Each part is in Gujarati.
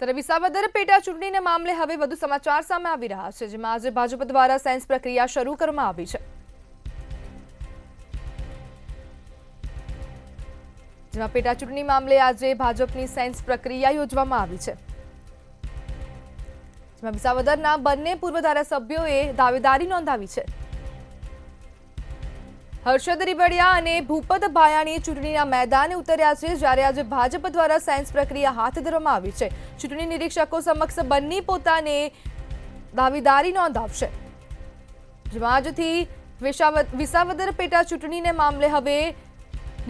ત્યારે વિસાવદર પેટા ચૂંટણીના મામલે હવે વધુ સમાચાર સામે આવી રહ્યા છે, જેમાં આજે ભાજપ દ્વારા સાયન્સ પ્રક્રિયા શરૂ કરવામાં આવી છે, જેમાં પેટા ચૂંટણી મામલે આજે ભાજપની સાયન્સ પ્રક્રિયા યોજવામાં આવી છે, જેમાં વિસાવદરના બંને પૂર્વ ધારાસભ્યોએ દાવેદારી નોંધાવી છે। હર્ષદ રીબડિયા અને ભૂપત ભાયાણી ચૂંટણીના મેદાને ઉતર્યા છે, જ્યારે આજે ભાજપ દ્વારા સાયન્સ પ્રક્રિયા હાથ ધરવામાં આવી છે। ચૂંટણી નિરીક્ષકો સમક્ષ બંને પોતાને દાવેદારી નોંધાવશે, જેમાં આજથી વિસાવદર પેટા ચૂંટણીને મામલે હવે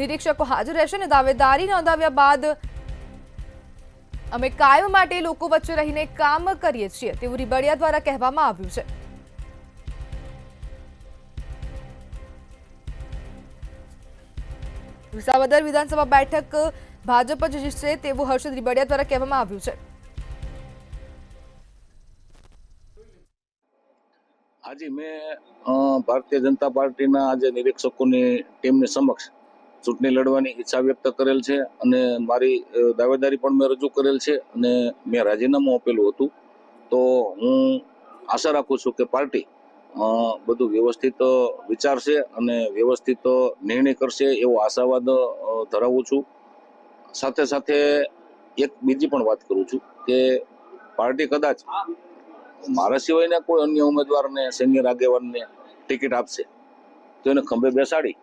નિરીક્ષકો હાજર રહેશે અને દાવેદારી નોંધાવ્યા બાદ અમે કાયમ માટે લોકો વચ્ચે રહીને કામ કરીએ છીએ તેવું રીબડિયા દ્વારા કહેવામાં આવ્યું છે। વિસાવદર વિધાનસભા બેઠક ભાજપ જ જીતશે તેવું હર્ષદ રીબડિયા દ્વારા કહેવામાં આવ્યું છે। આજે મેં ભારતીય જનતા પાર્ટીના આજે નિરીક્ષકોની ટીમની સમક્ષ ચૂંટણી લડવાની ઈચ્છા વ્યક્ત કરેલ છે અને મારી દાવેદારી પણ મેં રજૂ કરેલ છે અને મેં રાજીનામું આપેલું હતું। તો હું આશા રાખું છું કે પાર્ટી બધું વ્યવસ્થિત વિચારશે અને વ્યવસ્થિત નિર્ણય કરશે એવો આશાવાદ ધરાવું છું। સાથે સાથે એક બીજી પણ વાત કરું છું કે પાર્ટી કદાચ મારા સિવાયના કોઈ અન્ય ઉમેદવારને સિનિયર આગેવાનને ટિકિટ આપશે તો એને ખંભે બેસાડી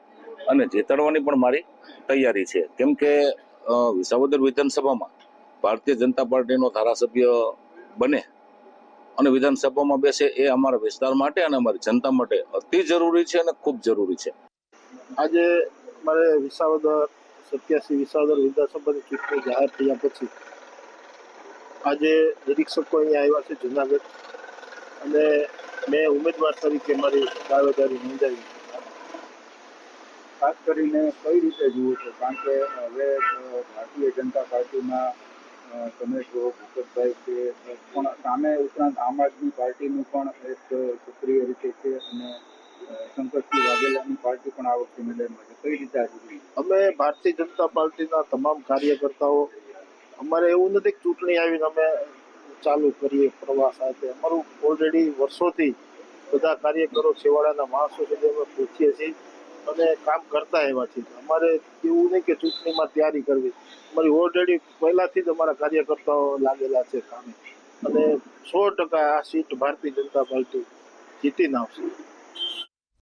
અને જીતાડવાની પણ મારી તૈયારી છે, કેમ કે વિસાવદર વિધાનસભામાં ભારતીય જનતા પાર્ટીનો ધારાસભ્ય બને અને વિધાનસભામાં બેસે એ અમારા વિસ્તાર માટે અને અમારી જનતા માટે અતિ જરૂરી છે અને ખૂબ જરૂરી છે। આજે મારે વિસાવદર 87 વિસાવદર વિધાનસભાની ચૂંટણી જાહેર થયા પછી આજે નિરીક્ષકો અહીંયા આવ્યા છે જુનાગઢ, અને મેં ઉમેદવાર તરીકે મારી દાવેદારી નોંધાવી। ખાસ કરીને કઈ રીતે જુઓ છો, કારણ કે હવે ભારતીય જનતા પાર્ટીમાં તમે છો ભૂપતભાઈ છે, પણ સામે ઉપરાંત આમ આદમી પાર્ટીનું પણ એક સક્રિય રીતે છે અને શંકરસિંહ વાઘેલાની પાર્ટી પણ આ વખતે મેદાનમાં છે, કઈ રીતે આ ચૂંટણી? અમે ભારતીય જનતા પાર્ટીના તમામ કાર્યકર્તાઓ, અમારે એવું નથી કે ચૂંટણી આવીને અમે ચાલુ કરીએ પ્રવાસ સાથે। અમારું ઓલરેડી વર્ષોથી બધા કાર્યકરો છેવાડાના માણસો સુધી અમે પહોંચીએ છીએ અને કામ કરતા એવા છીએ। અમારે એવું નહીં કે ચૂંટણીમાં તૈયારી કરવી, અમારી ઓલરેડી પહેલાથી જ અમારા કાર્યકર્તાઓ લાગેલા છે કામે, અને 100% આ સીટ ભારતીય જનતા પાર્ટી જીતીને આવશે।